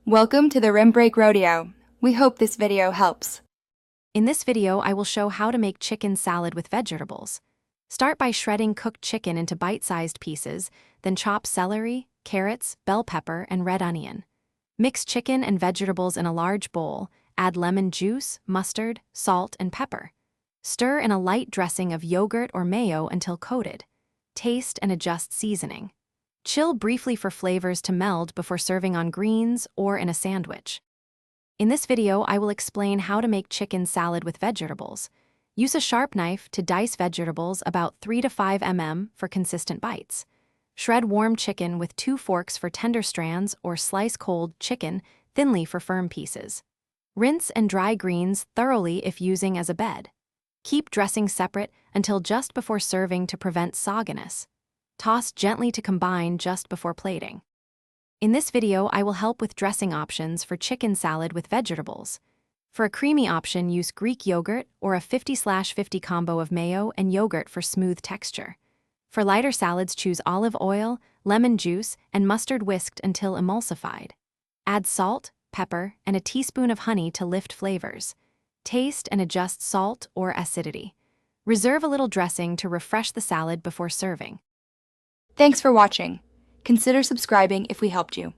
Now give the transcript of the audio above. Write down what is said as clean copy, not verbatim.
Welcome to the Rim Break Rodeo. We hope this video helps. In this video, I will show how to make chicken salad with vegetables. Start by shredding cooked chicken into bite-sized pieces, then chop celery, carrots, bell pepper, and red onion. Mix chicken and vegetables in a large bowl, add lemon juice, mustard, salt, and pepper. Stir in a light dressing of yogurt or mayo until coated. Taste and adjust seasoning. Chill briefly for flavors to meld before serving on greens or in a sandwich. In this video, I will explain how to make chicken salad with vegetables. Use a sharp knife to dice vegetables about 3 to 5 mm for consistent bites. Shred warm chicken with 2 forks for tender strands or slice cold chicken thinly for firm pieces. Rinse and dry greens thoroughly if using as a bed. Keep dressing separate until just before serving to prevent sogginess. Toss gently to combine just before plating. In this video, I will help with dressing options for chicken salad with vegetables. For a creamy option, use Greek yogurt or a 50/50 combo of mayo and yogurt for smooth texture. For lighter salads, choose olive oil, lemon juice, and mustard whisked until emulsified. Add salt, pepper, and a teaspoon of honey to lift flavors. Taste and adjust salt or acidity. Reserve a little dressing to refresh the salad before serving. Thanks for watching. Consider subscribing if we helped you.